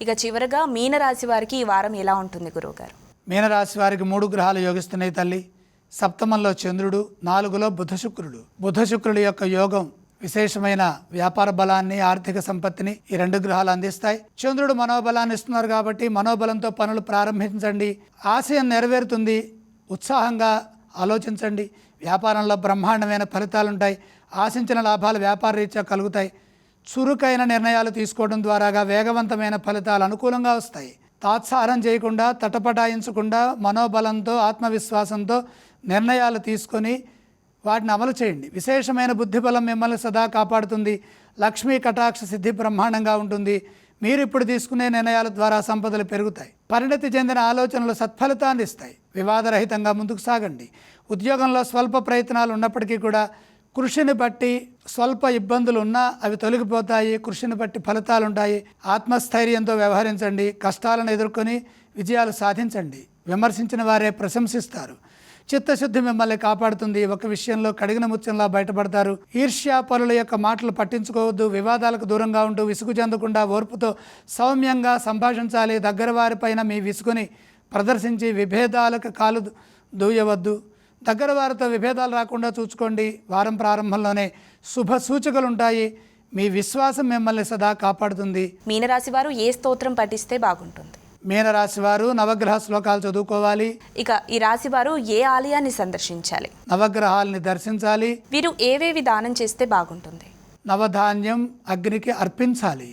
ఇక చివరగా మీనరాశి వారికి ఈ వారం ఎలా ఉంటుంది గురువుగారు? మీనరాశి వారికి 3 గ్రహాలు యోగిస్తున్నాయి తల్లి. సప్తమంలో చంద్రుడు, 4లో బుధ శుక్రుడు యొక్క యోగం విశేషమైన వ్యాపార బలాన్ని, ఆర్థిక సంపత్తిని ఈ 2 గ్రహాలు అందిస్తాయి. చంద్రుడు మనోబలాన్ని ఇస్తున్నారు కాబట్టి మనోబలంతో పనులు ప్రారంభించండి. ఆశయం నెరవేరుతుంది. ఉత్సాహంగా ఆలోచించండి. వ్యాపారంలో బ్రహ్మాండమైన ఫలితాలుంటాయి. ఆశించిన లాభాలు వ్యాపార రీత్యా కలుగుతాయి. చురుకైన నిర్ణయాలు తీసుకోవడం ద్వారాగా వేగవంతమైన ఫలితాలు అనుకూలంగా వస్తాయి. తాత్సారం చేయకుండా, తటపటాయించకుండా మనోబలంతో, ఆత్మవిశ్వాసంతో నిర్ణయాలు తీసుకొని వాటిని అమలు చేయండి. విశేషమైన బుద్ధిబలం మిమ్మల్ని సదా కాపాడుతుంది. లక్ష్మీ కటాక్ష సిద్ధి బ్రహ్మాండంగా ఉంటుంది. మీరు ఇప్పుడు తీసుకునే నిర్ణయాల ద్వారా సంపదలు పెరుగుతాయి. పరిణతి చెందిన ఆలోచనలు సత్ఫలితాన్ని ఇస్తాయి. వివాదరహితంగా ముందుకు సాగండి. ఉద్యోగంలో స్వల్ప ప్రయత్నాలు ఉన్నప్పటికీ కూడా కృషిని బట్టి స్వల్ప ఇబ్బందులు ఉన్నా అవి తొలగిపోతాయి. కృషిని బట్టి ఫలితాలు ఉంటాయి. ఆత్మస్థైర్యంతో వ్యవహరించండి. కష్టాలను ఎదుర్కొని విజయాలు సాధించండి. విమర్శించిన వారే ప్రశంసిస్తారు. చిత్తశుద్ధి మిమ్మల్ని కాపాడుతుంది. ఒక విషయంలో కడిగిన ముత్యంలా బయటపడతారు. ఈర్ష్యాపరుల యొక్క మాటలు పట్టించుకోవద్దు. వివాదాలకు దూరంగా ఉంటూ విసుగు చెందకుండా ఓర్పుతో సౌమ్యంగా సంభాషించాలి. దగ్గర వారిపైన మీ విసుగుని ప్రదర్శించి విభేదాలకు కాలు దూయవద్దు. దగ్గర వారితో విభేదాలు రాకుండా చూసుకోండి. వారం ప్రారంభంలోనే శుభ సూచకలు ఉంటాయి. మీ విశ్వాసం మిమ్మల్ని సదా కాపాడుతుంది. మీనరాశి వారు ఏ స్తోత్రం పఠిస్తే బాగుంటుంది? మీనరాశి వారు నవగ్రహ శ్లోకాలు చదువుకోవాలి. ఇక ఈ రాశి వారు ఏ ఆలయాన్ని సందర్శించాలి? నవగ్రహాలని దర్శించాలి. వీరు ఏవేవి దానం చేస్తే బాగుంటుంది? నవధాన్యం అగ్నికి అర్పించాలి.